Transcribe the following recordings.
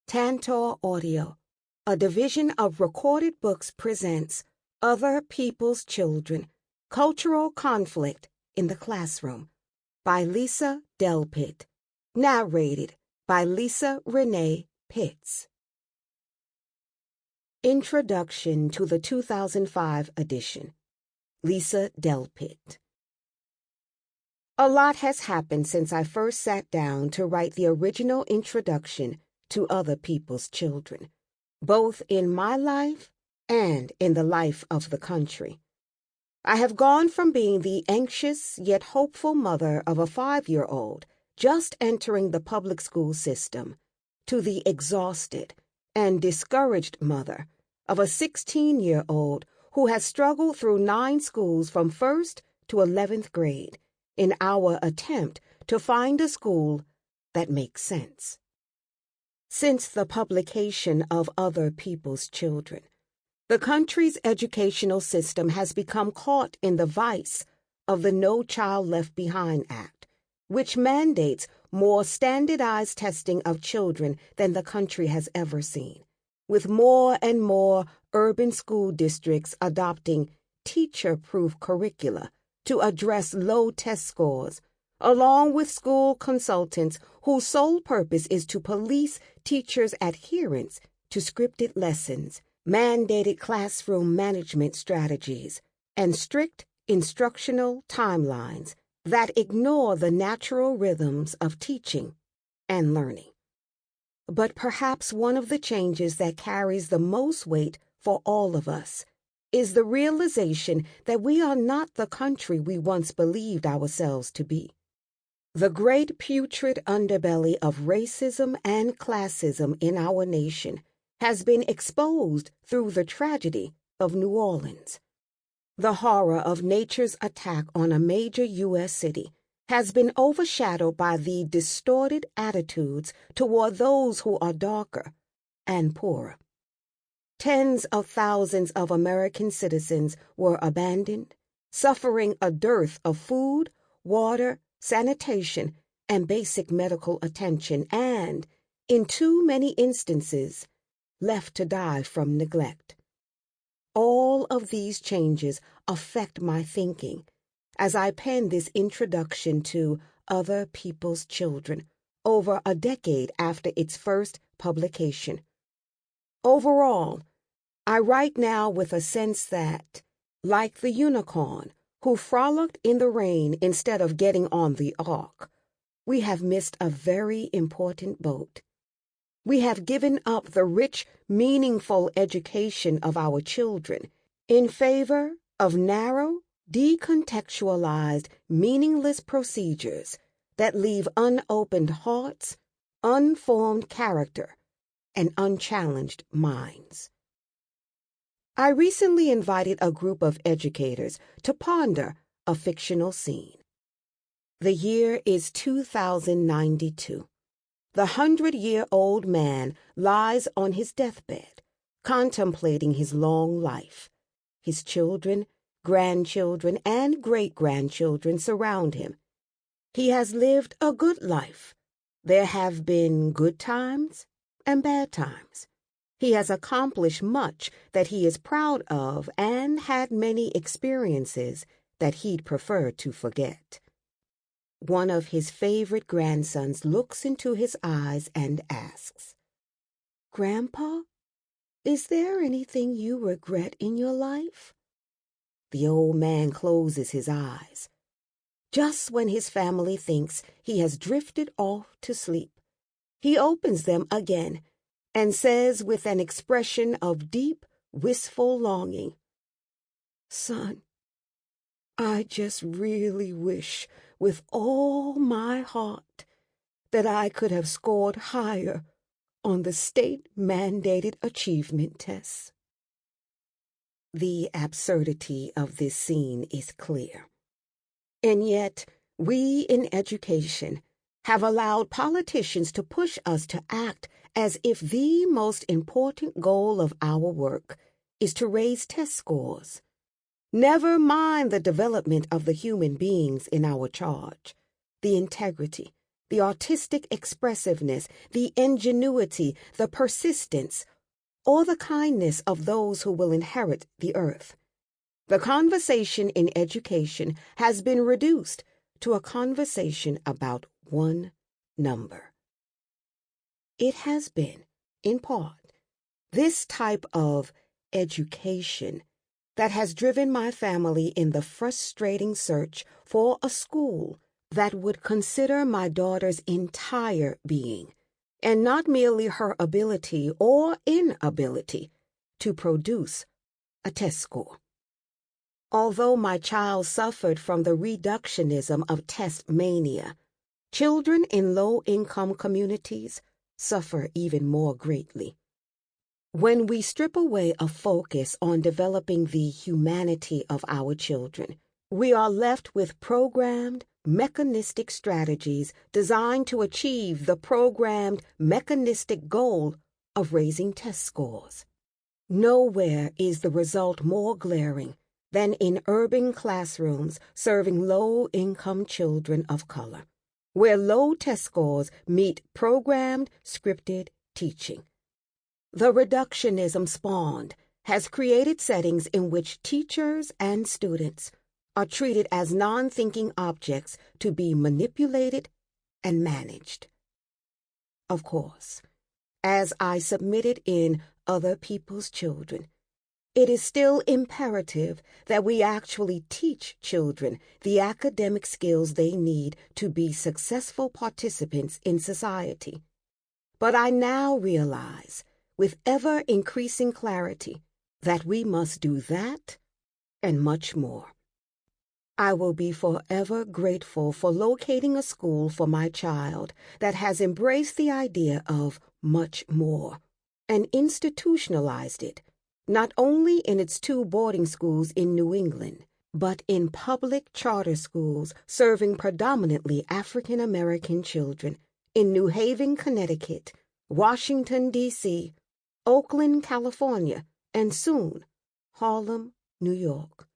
Tantor Audio, a division of Recorded Books, presents Other People's Children, Cultural Conflict in the Classroom by Lisa Delpit. Narrated by Lisa Reneé Pitts. Introduction to the 2005 edition. Lisa Delpit. A lot has happened since I first sat down to write the original introduction to Other People's Children, both in my life and in the life of the country. I have gone from being the anxious yet hopeful mother of a 5-year-old just entering the public school system to the exhausted and discouraged mother of a 16-year-old who has struggled through 9 schools from 1st to 11th grade in our attempt to find a school that makes sense. Since the publication of Other People's Children, the country's educational system has become caught in the vice of the No Child Left Behind Act, which mandates more standardized testing of children than the country has ever seen, with more and more urban school districts adopting teacher-proof curricula to address low test scores, along with school consultants whose sole purpose is to police teachers' adherence to scripted lessons, mandated classroom management strategies, and strict instructional timelines that ignore the natural rhythms of teaching and learning. But perhaps one of the changes that carries the most weight for all of us is the realization that we are not the country we once believed ourselves to be. The great putrid underbelly of racism and classism in our nation has been exposed through the tragedy of New Orleans. The horror of nature's attack on a major U.S. city has been overshadowed by the distorted attitudes toward those who are darker and poorer. Tens of thousands of American citizens were abandoned, suffering a dearth of food, water, sanitation, and basic medical attention, and, in too many instances, left to die from neglect. All of these changes affect my thinking as I pen this introduction to Other People's Children over a decade after its first publication. Overall, I write now with a sense that, like the unicorn who frolicked in the rain instead of getting on the ark, we have missed a very important boat. We have given up the rich, meaningful education of our children in favor of narrow, decontextualized, meaningless procedures that leave unopened hearts, unformed character, and unchallenged minds. I recently invited a group of educators to ponder a fictional scene. The year is 2092. The 100-year-old man lies on his deathbed, contemplating his long life. His children, grandchildren, and great-grandchildren surround him. He has lived a good life. There have been good times and bad times. He has accomplished much that he is proud of and had many experiences that he'd prefer to forget. One of his favorite grandsons looks into his eyes and asks, "Grandpa, is there anything you regret in your life?" The old man closes his eyes. Just when his family thinks he has drifted off to sleep, he opens them again and says with an expression of deep, wistful longing, "Son, I just really wish with all my heart that I could have scored higher on the state-mandated achievement tests." The absurdity of this scene is clear. And yet, we in education have allowed politicians to push us to act as if the most important goal of our work is to raise test scores. Never mind the development of the human beings in our charge, the integrity, the artistic expressiveness, the ingenuity, the persistence, or the kindness of those who will inherit the earth. The conversation in education has been reduced to a conversation about one number. It has been, in part, this type of education that has driven my family in the frustrating search for a school that would consider my daughter's entire being, and not merely her ability or inability to produce a test score. Although my child suffered from the reductionism of test mania, children in low-income communities suffer even more greatly. When we strip away a focus on developing the humanity of our children, we are left with programmed, mechanistic strategies designed to achieve the programmed, mechanistic goal of raising test scores. Nowhere is the result more glaring than in urban classrooms serving low-income children of color, where low test scores meet programmed, scripted teaching. The reductionism spawned has created settings in which teachers and students are treated as non-thinking objects to be manipulated and managed. Of course, as I submitted in Other People's Children, it is still imperative that we actually teach children the academic skills they need to be successful participants in society. But I now realize, with ever-increasing clarity, that we must do that and much more. I will be forever grateful for locating a school for my child that has embraced the idea of much more and institutionalized it, not only in its 2 boarding schools in New England, but in public charter schools serving predominantly African American children in New Haven, Connecticut, Washington, D.C., Oakland, California, and soon, Harlem, New York.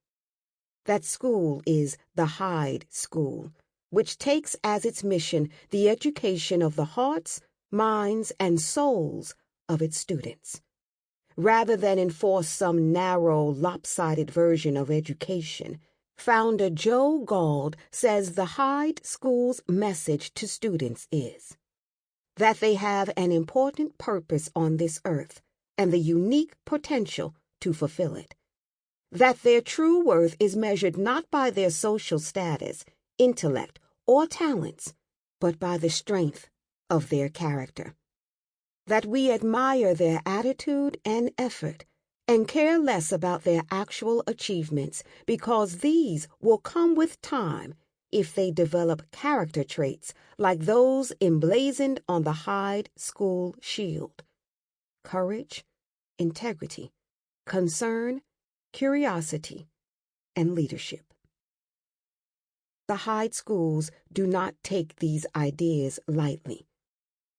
That school is the Hyde School, which takes as its mission the education of the hearts, minds, and souls of its students. Rather than enforce some narrow, lopsided version of education, founder Joe Gould says the Hyde School's message to students is that they have an important purpose on this earth and the unique potential to fulfill it. That their true worth is measured not by their social status, intellect, or talents, but by the strength of their character. That we admire their attitude and effort and care less about their actual achievements because these will come with time if they develop character traits like those emblazoned on the Hyde School shield: courage, integrity, concern, curiosity, and leadership. The Hyde schools do not take these ideas lightly.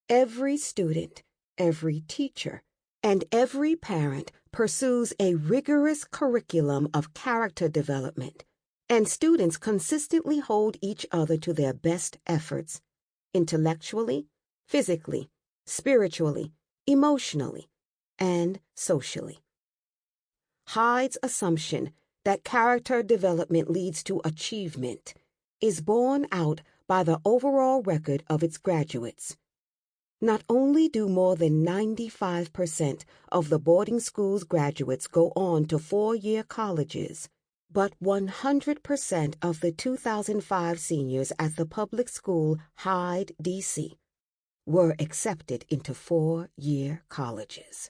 Every student, every teacher, and every parent pursues a rigorous curriculum of character development, and students consistently hold each other to their best efforts, intellectually, physically, spiritually, emotionally, and socially. Hyde's assumption that character development leads to achievement is borne out by the overall record of its graduates. Not only do more than 95% of the boarding school's graduates go on to 4-year colleges, but 100% of the 2005 seniors at the public school Hyde, D.C., were accepted into 4-year colleges.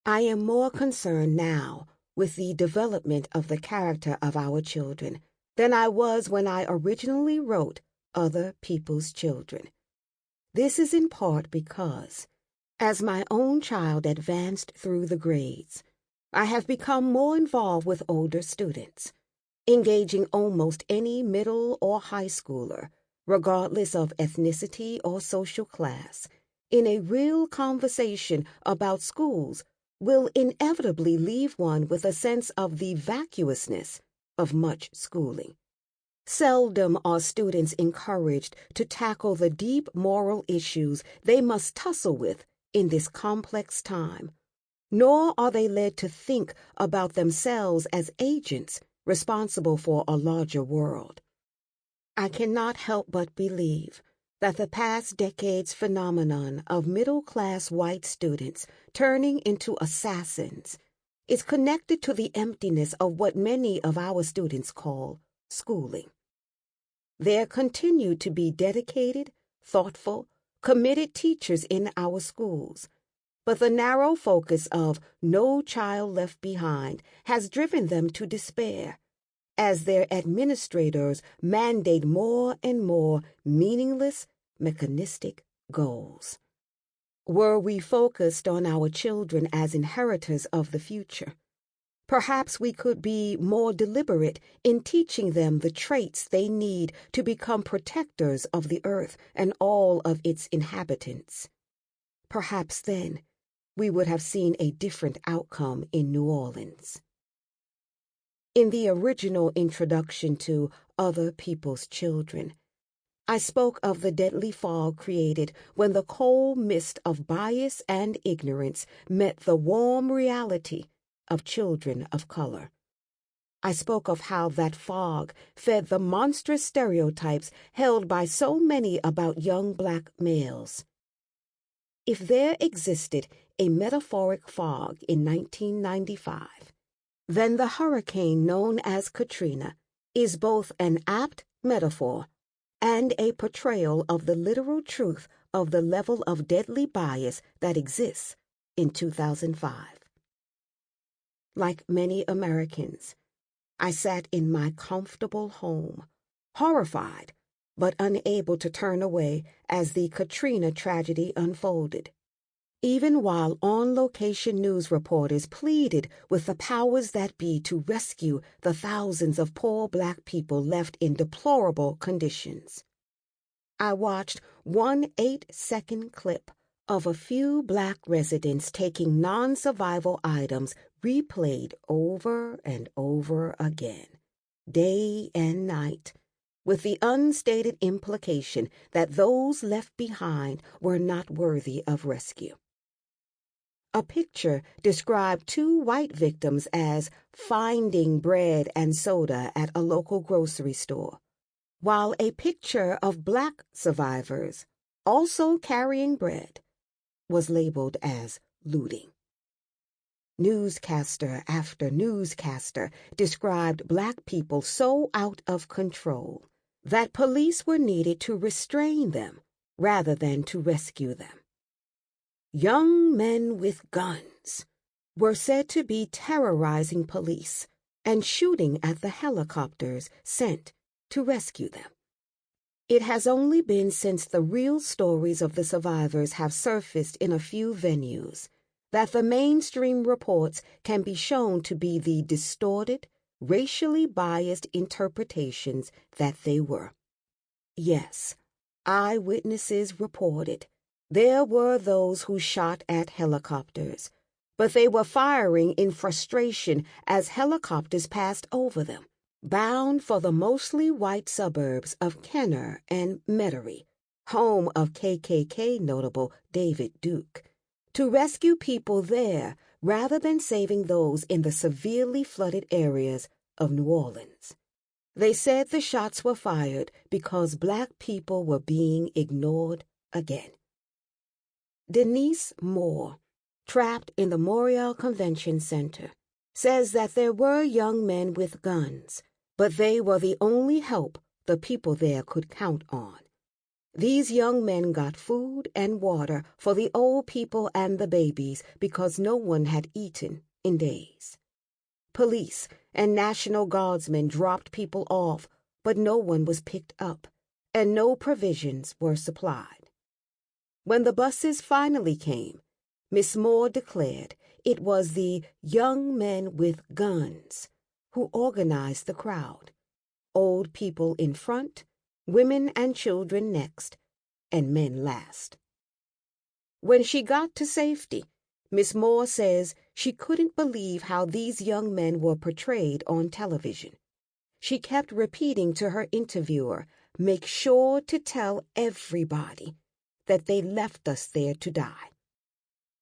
I am more concerned now with the development of the character of our children than I was when I originally wrote Other People's Children. This is in part because, as my own child advanced through the grades, I have become more involved with older students, engaging almost any middle or high schooler, regardless of ethnicity or social class, in a real conversation about schools will inevitably leave one with a sense of the vacuousness of much schooling. Seldom are students encouraged to tackle the deep moral issues they must tussle with in this complex time, nor are they led to think about themselves as agents responsible for a larger world. I cannot help but believe that the past decade's phenomenon of middle-class white students turning into assassins is connected to the emptiness of what many of our students call schooling. There continue to be dedicated, thoughtful, committed teachers in our schools, but the narrow focus of no child left behind has driven them to despair, as their administrators mandate more and more meaningless, mechanistic goals. Were we focused on our children as inheritors of the future, perhaps we could be more deliberate in teaching them the traits they need to become protectors of the earth and all of its inhabitants. Perhaps then we would have seen a different outcome in New Orleans. In the original introduction to Other People's Children, I spoke of the deadly fog created when the cold mist of bias and ignorance met the warm reality of children of color. I spoke of how that fog fed the monstrous stereotypes held by so many about young black males. If there existed a metaphoric fog in 1995, then the hurricane known as Katrina is both an apt metaphor and a portrayal of the literal truth of the level of deadly bias that exists in 2005. Like many Americans, I sat in my comfortable home, horrified but unable to turn away as the Katrina tragedy unfolded. Even while on-location news reporters pleaded with the powers that be to rescue the thousands of poor black people left in deplorable conditions. I watched one 8-second clip of a few black residents taking non-survival items replayed over and over again, day and night, with the unstated implication that those left behind were not worthy of rescue. A picture described 2 white victims as finding bread and soda at a local grocery store, while a picture of black survivors, also carrying bread, was labeled as looting. Newscaster after newscaster described black people so out of control that police were needed to restrain them rather than to rescue them. Young men with guns were said to be terrorizing police and shooting at the helicopters sent to rescue them. It has only been since the real stories of the survivors have surfaced in a few venues that the mainstream reports can be shown to be the distorted, racially biased interpretations that they were. Yes, eyewitnesses reported there were those who shot at helicopters, but they were firing in frustration as helicopters passed over them, bound for the mostly white suburbs of Kenner and Metairie, home of KKK notable David Duke, to rescue people there rather than saving those in the severely flooded areas of New Orleans. They said the shots were fired because black people were being ignored again. Denise Moore, trapped in the Montreal Convention Center, says that there were young men with guns, but they were the only help the people there could count on. These young men got food and water for the old people and the babies because no one had eaten in days. Police and National Guardsmen dropped people off, but no one was picked up, and no provisions were supplied. When the buses finally came, Miss Moore declared it was the young men with guns who organized the crowd, old people in front, women and children next, and men last. When she got to safety, Miss Moore says she couldn't believe how these young men were portrayed on television. She kept repeating to her interviewer, "Make sure to tell everybody that they left us there to die.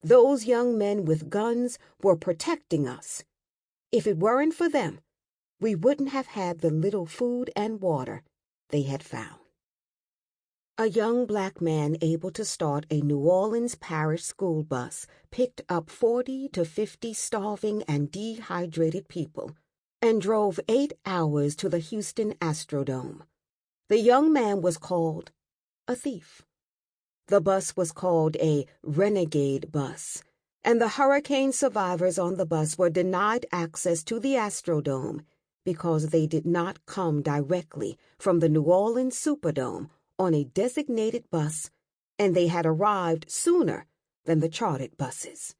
Those young men with guns were protecting us. If it weren't for them, we wouldn't have had the little food and water they had found." A young black man able to start a New Orleans parish school bus picked up 40 to 50 starving and dehydrated people and drove 8 hours to the Houston Astrodome. The young man was called a thief. The bus was called a renegade bus, and the hurricane survivors on the bus were denied access to the Astrodome because they did not come directly from the New Orleans Superdome on a designated bus, and they had arrived sooner than the chartered buses.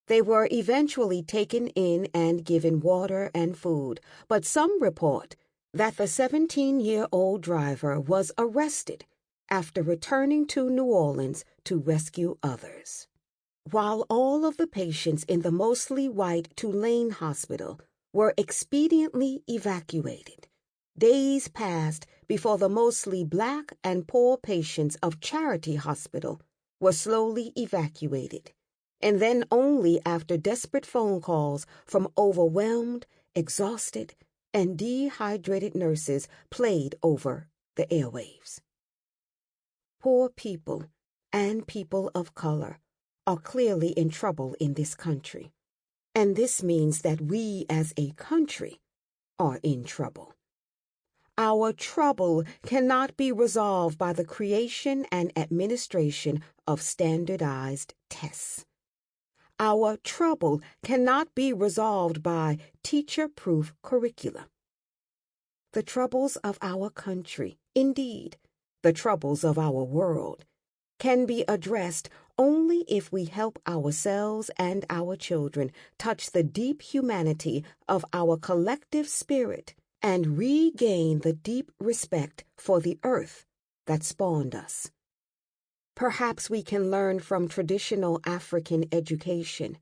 They were eventually taken in and given water and food, but some report that the 17-year-old driver was arrested after returning to New Orleans to rescue others. While all of the patients in the mostly white Tulane Hospital were expediently evacuated, days passed before the mostly black and poor patients of Charity Hospital were slowly evacuated, and then only after desperate phone calls from overwhelmed, exhausted, and dehydrated nurses played over the airwaves. Poor people and people of color are clearly in trouble in this country, and this means that we as a country are in trouble. Our trouble cannot be resolved by the creation and administration of standardized tests. Our trouble cannot be resolved by teacher-proof curricula. The troubles of our country, indeed, the troubles of our world, can be addressed only if we help ourselves and our children touch the deep humanity of our collective spirit and regain the deep respect for the earth that spawned us. Perhaps we can learn from traditional African education,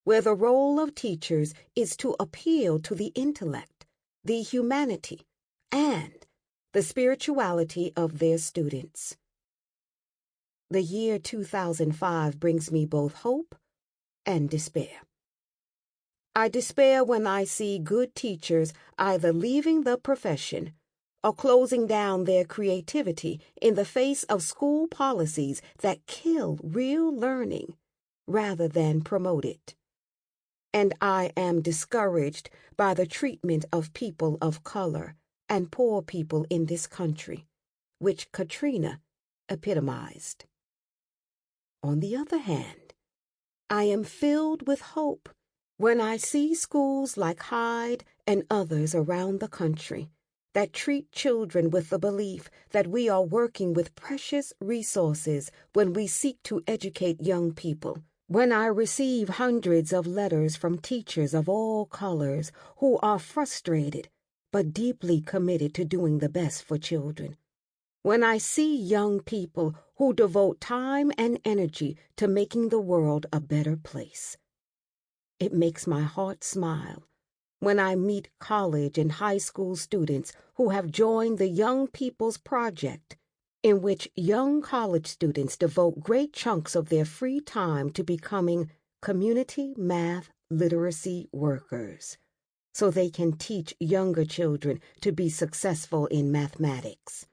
where the role of teachers is to appeal to the intellect, the humanity, and the spirituality of their students. The year 2005 brings me both hope and despair. I despair when I see good teachers either leaving the profession or closing down their creativity in the face of school policies that kill real learning rather than promote it. And I am discouraged by the treatment of people of color and poor people in this country, which Katrina epitomized. On the other hand, I am filled with hope when I see schools like Hyde and others around the country that treat children with the belief that we are working with precious resources when we seek to educate young people. When I receive hundreds of letters from teachers of all colors who are frustrated but deeply committed to doing the best for children. When I see young people who devote time and energy to making the world a better place. It makes my heart smile when I meet college and high school students who have joined the Young People's Project, in which young college students devote great chunks of their free time to becoming community math literacy workers, so they can teach younger children to be successful in mathematics.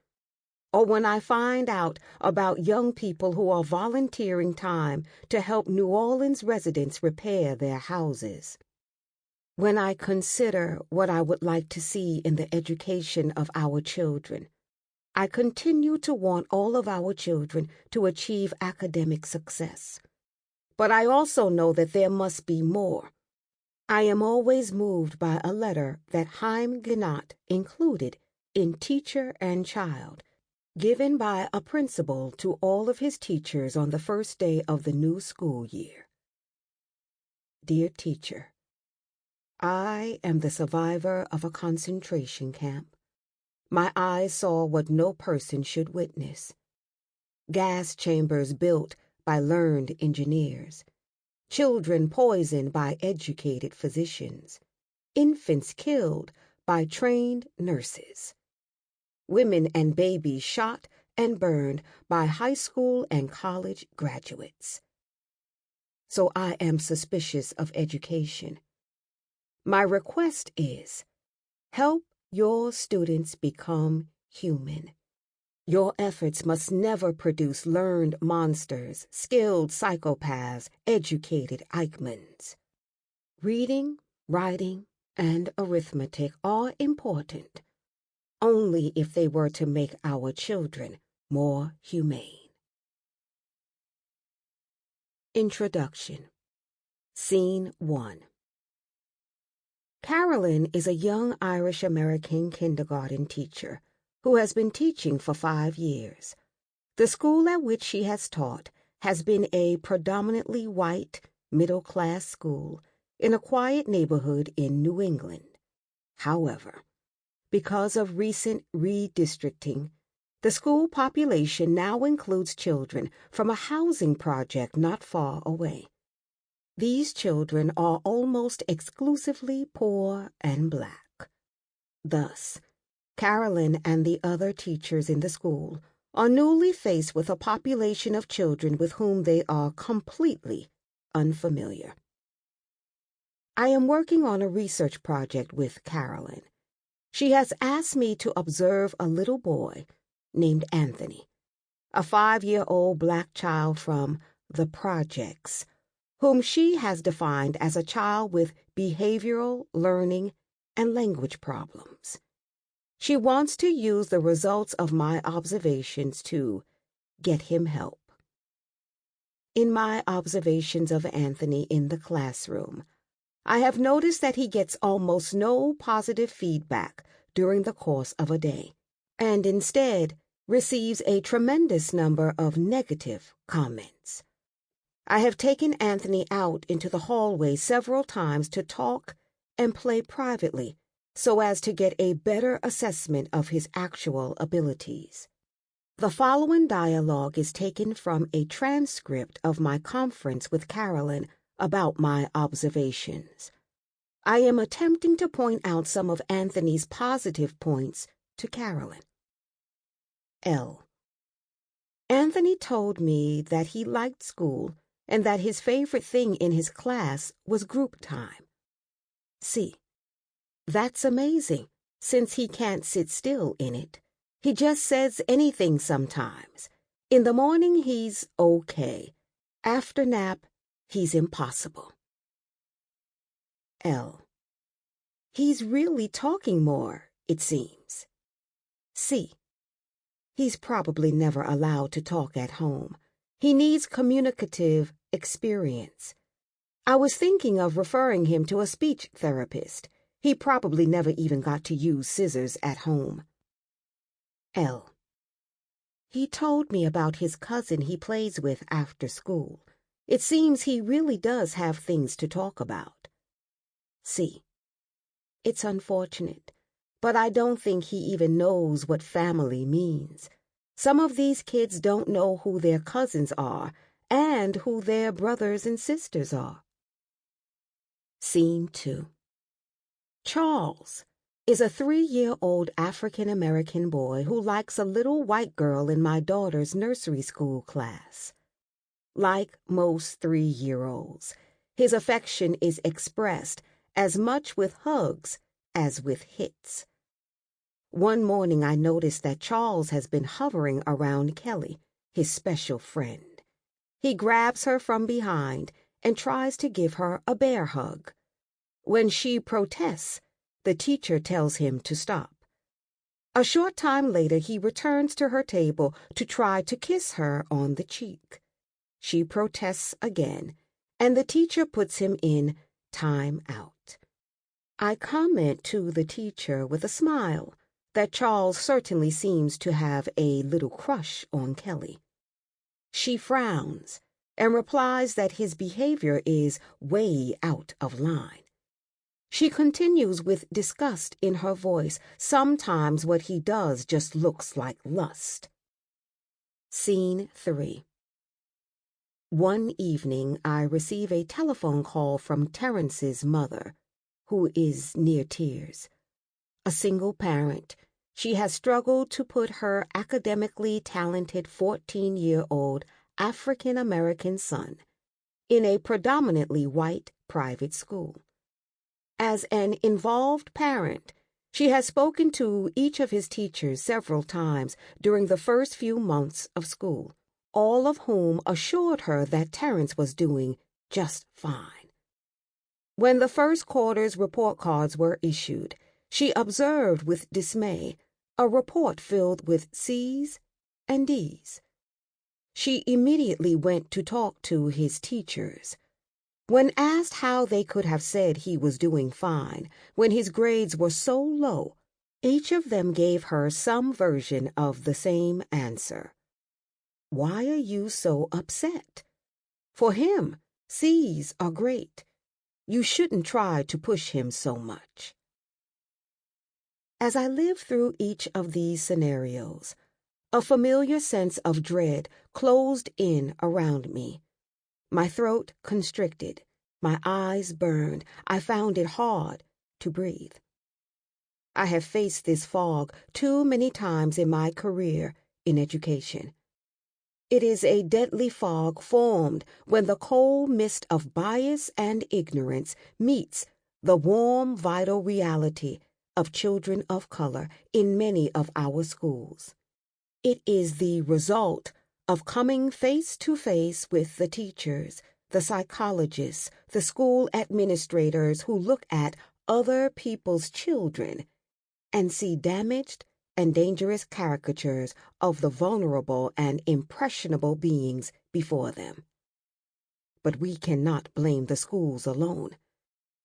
Or when I find out about young people who are volunteering time to help New Orleans residents repair their houses. When I consider what I would like to see in the education of our children, I continue to want all of our children to achieve academic success. But I also know that there must be more. I am always moved by a letter that Haim Ginott included in Teacher and Child, given by a principal to all of his teachers on the first day of the new school year. Dear teacher, I am the survivor of a concentration camp. My eyes saw what no person should witness. Gas chambers built by learned engineers, children poisoned by educated physicians, infants killed by trained nurses. Women and babies shot and burned by high school and college graduates. So I am suspicious of education. My request is, help your students become human. Your efforts must never produce learned monsters, skilled psychopaths, educated Eichmanns. Reading, writing, and arithmetic are important, only if they were to make our children more humane. Introduction. Scene 1. Carolyn is a young Irish-American kindergarten teacher who has been teaching for 5 years. The school at which she has taught has been a predominantly white, middle-class school in a quiet neighborhood in New England. However, because of recent redistricting, the school population now includes children from a housing project not far away. These children are almost exclusively poor and black. Thus, Carolyn and the other teachers in the school are newly faced with a population of children with whom they are completely unfamiliar. I am working on a research project with Carolyn. She has asked me to observe a little boy named Anthony, a 5-year-old black child from the projects, whom she has defined as a child with behavioral, learning, and language problems. She wants to use the results of my observations to get him help. In my observations of Anthony in the classroom, I have noticed that he gets almost no positive feedback during the course of a day, and instead receives a tremendous number of negative comments. I have taken Anthony out into the hallway several times to talk and play privately so as to get a better assessment of his actual abilities. The following dialogue is taken from a transcript of my conference with Carolyn about my observations. I am attempting to point out some of Anthony's positive points to Carolyn. L. Anthony told me that he liked school and that his favorite thing in his class was group time. C. That's amazing, since he can't sit still in it. He just says anything sometimes. In the morning, he's okay. After nap, he's impossible. L. He's really talking more, it seems. C. He's probably never allowed to talk at home. He needs communicative experience. I was thinking of referring him to a speech therapist. He probably never even got to use scissors at home. L. He told me about his cousin he plays with after school. It seems he really does have things to talk about. C. It's unfortunate, but I don't think he even knows what family means. Some of these kids don't know who their cousins are and who their brothers and sisters are. Scene 2. Charles is a 3-year-old African-American boy who likes a little white girl in my daughter's nursery school class. Like most 3-year-olds, his affection is expressed as much with hugs as with hits. One morning I noticed that Charles has been hovering around Kelly, his special friend. He grabs her from behind and tries to give her a bear hug. When she protests, the teacher tells him to stop. A short time later, he returns to her table to try to kiss her on the cheek. She protests again, and the teacher puts him in time out. I comment to the teacher with a smile that Charles certainly seems to have a little crush on Kelly. She frowns and replies that his behavior is way out of line. She continues with disgust in her voice. Sometimes what he does just looks like lust. Scene 3. One evening, I receive a telephone call from Terence's mother, who is near tears. a single parent, she has struggled to put her academically talented 14-year-old African-American son in a predominantly white private school. As an involved parent, she has spoken to each of his teachers several times during the first few months of school, all of whom assured her that Terrence was doing just fine. When the first quarter's report cards were issued, she observed with dismay a report filled with C's and D's. She immediately went to talk to his teachers. When asked how they could have said he was doing fine when his grades were so low, each of them gave her some version of the same answer. Why are you so upset? For him, C's are great. You shouldn't try to push him so much. As I lived through each of these scenarios, a familiar sense of dread closed in around me. My throat constricted, my eyes burned. I found it hard to breathe. I have faced this fog too many times in my career in education. It is a deadly fog formed when the cold mist of bias and ignorance meets the warm, vital reality of children of color in many of our schools. It is the result of coming face to face with the teachers, the psychologists, the school administrators who look at other people's children and see damaged and dangerous caricatures of the vulnerable and impressionable beings before them. But we cannot blame the schools alone.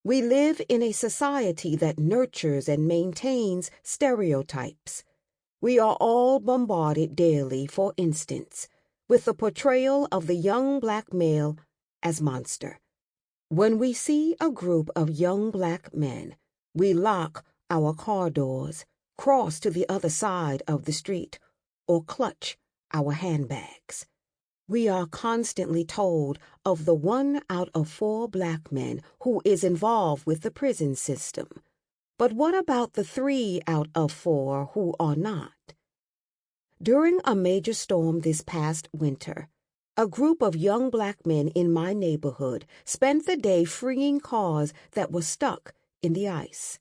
We live in a society that nurtures and maintains stereotypes. We are all bombarded daily, for instance, with the portrayal of the young black male as monster. When we see a group of young black men, we lock our car doors, cross to the other side of the street, or clutch our handbags. We are constantly told of the 1 out of 4 black men who is involved with the prison system. But what about the 3 out of 4 who are not? During a major storm this past winter, a group of young black men in my neighborhood spent the day freeing cars that were stuck in the ice.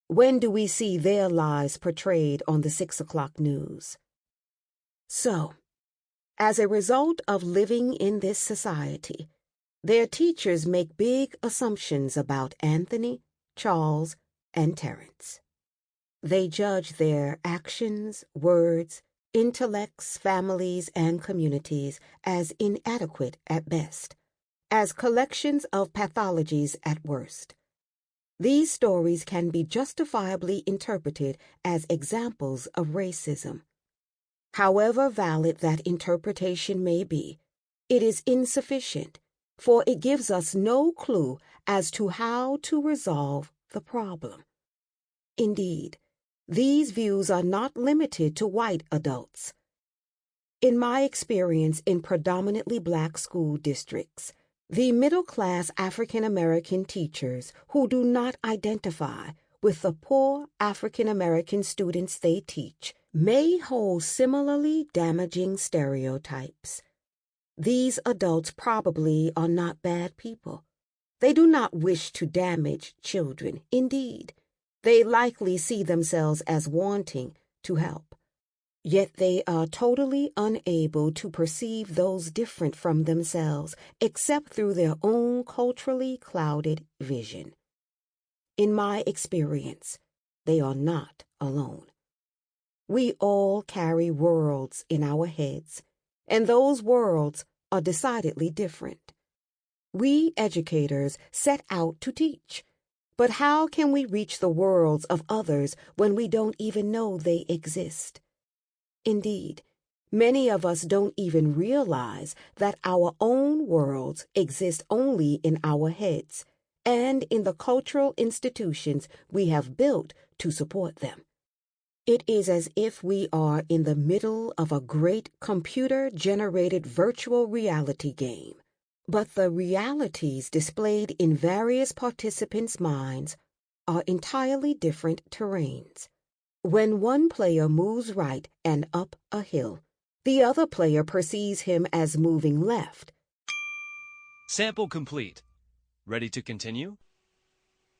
When do we see their lives portrayed on the 6 o'clock news? So, as a result of living in this society, their teachers make big assumptions about Anthony, Charles, and Terrence. They judge their actions, words, intellects, families, and communities as inadequate at best, as collections of pathologies at worst. These stories can be justifiably interpreted as examples of racism. However valid that interpretation may be, it is insufficient, for it gives us no clue as to how to resolve the problem. Indeed, these views are not limited to white adults. In my experience in predominantly black school districts, the middle-class African-American teachers who do not identify with the poor African-American students they teach may hold similarly damaging stereotypes. These adults probably are not bad people. They do not wish to damage children. Indeed, they likely see themselves as wanting to help. Yet they are totally unable to perceive those different from themselves except through their own culturally clouded vision. In my experience, they are not alone. We all carry worlds in our heads, and those worlds are decidedly different. We educators set out to teach, but how can we reach the worlds of others when we don't even know they exist? Indeed, many of us don't even realize that our own worlds exist only in our heads and in the cultural institutions we have built to support them. It is as if we are in the middle of a great computer-generated virtual reality game, but the realities displayed in various participants' minds are entirely different terrains. When one player moves right and up a hill, the other player perceives him as moving left. Sample complete. Ready to continue?